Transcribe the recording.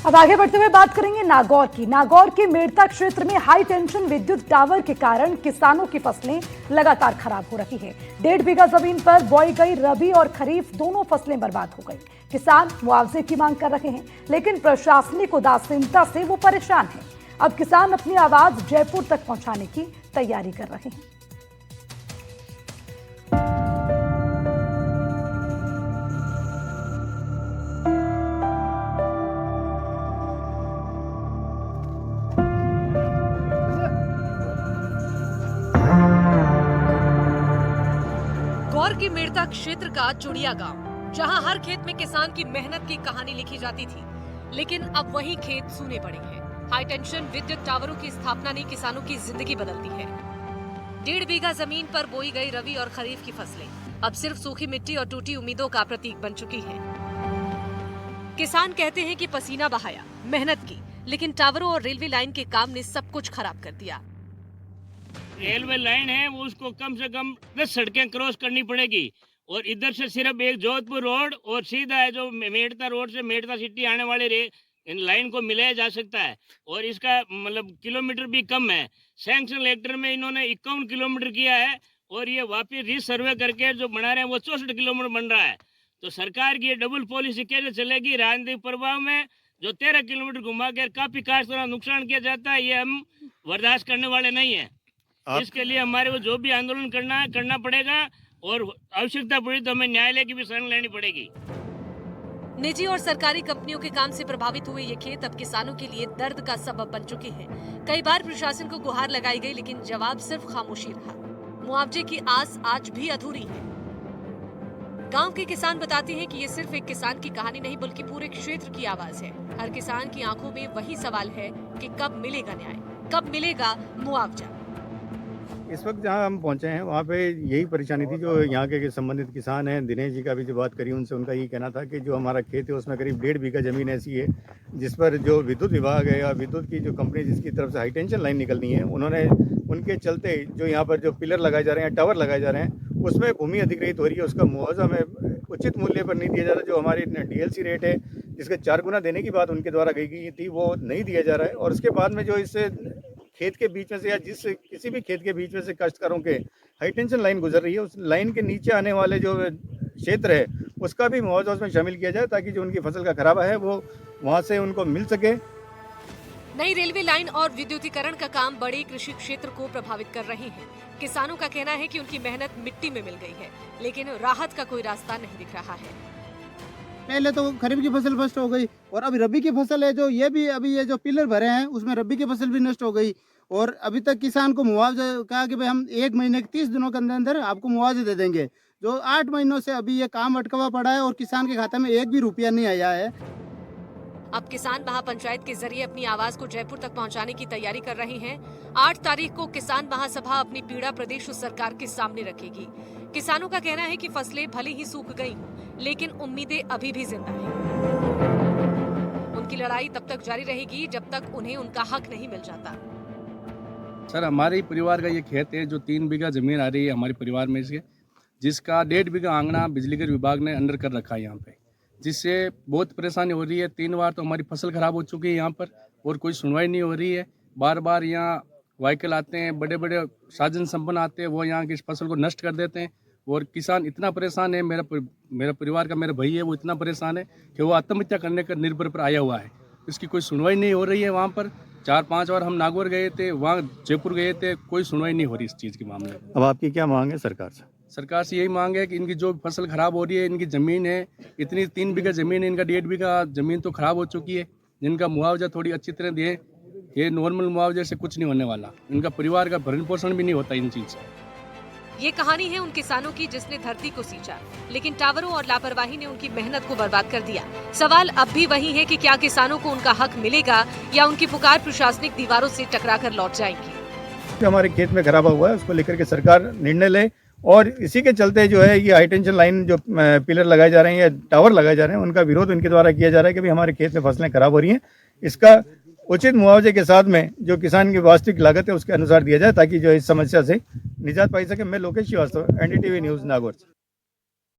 अब आगे बढ़ते हुए बात करेंगे नागौर की। नागौर के मेड़ता क्षेत्र में हाई टेंशन विद्युत टावर के कारण किसानों की फसलें लगातार खराब हो रही है। 1.5 बीघा जमीन पर बोई गई रबी और खरीफ दोनों फसलें बर्बाद हो गई। किसान मुआवजे की मांग कर रहे हैं, लेकिन प्रशासनिक उदासीनता से वो परेशान हैं। अब किसान अपनी आवाज जयपुर तक पहुंचाने की तैयारी कर रहे हैं। गौर की मेड़ता क्षेत्र का चुड़िया गांव, जहां हर खेत में किसान की मेहनत की कहानी लिखी जाती थी, लेकिन अब वही खेत सूने पड़े हैं। हाई टेंशन विद्युत टावरों की स्थापना ने किसानों की जिंदगी बदल दी है। 1.5 बीघा जमीन पर बोई गई रबी और खरीफ की फसलें अब सिर्फ सूखी मिट्टी और टूटी उम्मीदों का प्रतीक बन चुकी हैं। किसान कहते हैं कि पसीना बहाया, मेहनत की, लेकिन टावरों और रेलवे लाइन के काम ने सब कुछ खराब कर दिया। रेलवे लाइन है वो उसको कम से कम 10 सड़कें क्रॉस करनी पड़ेगी और इधर से सिर्फ एक जोधपुर रोड और सीधा है जो मेड़ता रोड से मेड़ता सिटी आने वाले इन लाइन को मिलाया जा सकता है। और इसका मतलब किलोमीटर भी कम है। सैंक्शन लेटर में इन्होंने 51 किलोमीटर किया है और ये वापिस रीसर्वे करके जो बना रहे हैं वो 64 किलोमीटर बन रहा है। तो सरकार की ये डबल पॉलिसी कैसे चलेगी? राजनीतिक प्रभाव में जो 13 किलोमीटर घुमा कर काफी काश्तकारों का नुकसान किया जाता है, ये हम बर्दाश्त करने वाले नहीं है। इसके लिए हमारे को जो भी आंदोलन करना पड़ेगा और आवश्यकता पड़ी तो हमें न्यायालय की भी शरण लेनी पड़ेगी। निजी और सरकारी कंपनियों के काम से प्रभावित हुए ये खेत अब किसानों के लिए दर्द का सबब बन चुके हैं। कई बार प्रशासन को गुहार लगाई गई, लेकिन जवाब सिर्फ खामोशी रहा। मुआवजे की आस आज भी अधूरी है। गांव के किसान बताते हैं कि ये सिर्फ एक किसान की कहानी नहीं, बल्कि पूरे क्षेत्र की आवाज है। हर किसान की आंखों में वही सवाल है कि कब मिलेगा न्याय, कब मिलेगा मुआवजा। इस वक्त जहाँ हम पहुँचे हैं वहाँ पे यही परेशानी थी। जो यहाँ के संबंधित किसान हैं, दिनेश जी का भी जो बात करी उनसे, उनका यही कहना था कि जो हमारा खेत है उसमें करीब 1.5 बीघा ज़मीन ऐसी है जिस पर जो विद्युत विभाग है या विद्युत की जो कंपनी जिसकी तरफ से हाई टेंशन लाइन निकलनी है, उन्होंने उनके चलते जो यहाँ पर जो पिलर लगाए जा रहे हैं, टावर लगाए जा रहे हैं, उसमें भूमि अधिग्रहित हो रही है। उसका मुआवजा हमें उचित मूल्य पर नहीं दिया जा रहा। जो हमारी DLC रेट है जिसके 4 गुना देने की बात उनके द्वारा गई थी वो नहीं दिया जा रहा है। और उसके बाद में जो इससे खेत के बीच में से या किसी भी खेत के बीच में से काश्तकारों के हाई टेंशन लाइन गुजर रही है, उस लाइन के नीचे आने वाले जो क्षेत्र है उसका भी मुआवजा उसमें शामिल किया जाए, ताकि जो उनकी फसल का खराबा है वो वहाँ से उनको मिल सके। नई रेलवे लाइन और विद्युतीकरण का काम बड़े कृषि क्षेत्र को प्रभावित कर रहे हैं। किसानों का कहना है कि उनकी मेहनत मिट्टी में मिल गई है, लेकिन राहत का कोई रास्ता नहीं दिख रहा है। पहले तो खरीफ की फसल नष्ट हो गई और अभी रबी की फसल है जो ये जो पिलर भरे हैं उसमें रबी की फसल भी नष्ट हो गई। और अभी तक किसान को मुआवजा कहा कि भाई हम 1 महीने के 30 दिनों के अंदर अंदर आपको मुआवजा दे देंगे। जो 8 महीनों से अभी ये काम अटका पड़ा है और किसान के खाते में 1 भी रुपया नहीं आया है। अब किसान महापंचायत के जरिए अपनी आवाज को जयपुर तक पहुंचाने की तैयारी कर रहे हैं। 8 तारीख को किसान महासभा अपनी पीड़ा प्रदेश सरकार के सामने रखेगी। किसानों का कहना है कि फसलें भले ही सूख गई हों, लेकिन उम्मीदें अभी भी जिंदा हैं। उनकी लड़ाई तब तक जारी रहेगी जब तक उन्हें उनका हक नहीं मिल जाता। सर, हमारे परिवार का ये खेत है जो 3 बीघा जमीन आ रही है हमारे परिवार में से, जिसका 1.5 बीघा आंगना बिजली के विभाग ने अंडर कर रखा है यहाँ पे, जिससे बहुत परेशानी हो रही है। 3 बार तो हमारी फसल खराब हो चुकी है यहाँ पर और कोई सुनवाई नहीं हो रही है। बार बार यहाँ व्हीकल आते हैं, बड़े बड़े साधन संपन्न आते हैं, वो यहाँ की फसल को नष्ट कर देते हैं और किसान इतना परेशान है। मेरा परिवार का मेरा भाई है, वो इतना परेशान है कि वो आत्महत्या करने का निर्भर पर आया हुआ है। इसकी कोई सुनवाई नहीं हो रही है। वहाँ पर 4-5 बार हम नागौर गए थे, वहाँ जयपुर गए थे, कोई सुनवाई नहीं हो रही इस चीज़ के मामले में। अब आपकी क्या मांग है सरकार से? सरकार से यही मांग है कि इनकी जो फसल खराब हो रही है, इनकी ज़मीन है इतनी 3 बीघा ज़मीन है, इनका 1.5 बीघा ज़मीन तो खराब हो चुकी है, जिनका मुआवजा थोड़ी अच्छी तरह दें। ये नॉर्मल मुआवजे से कुछ नहीं होने वाला, इनका परिवार का भरण पोषण भी नहीं होता इन चीज़ से। ये कहानी है उन किसानों की जिसने धरती को सींचा, लेकिन टावरों और लापरवाही ने उनकी मेहनत को बर्बाद कर दिया। सवाल अब भी वही है कि क्या किसानों को उनका हक मिलेगा या उनकी पुकार प्रशासनिक दीवारों से टकराकर लौट जाएगी। जो हमारे खेत में खराबा हुआ है उसको लेकर के सरकार निर्णय ले और इसी के चलते जो है ये हाई टेंशन लाइन जो पिलर लगाए जा रहे हैं या टावर लगाए जा रहे हैं, उनका विरोध उनके द्वारा किया जा रहा है कि भाई हमारे खेत में फसलें खराब हो रही हैं, इसका उचित मुआवजे के साथ में जो किसान की वास्तविक लागत है उसके अनुसार दिया जाए, ताकि जो इस समस्या से निजात पाई सके। मैं लोकेश श्रीवास्तव, NDTV न्यूज़ नागौर।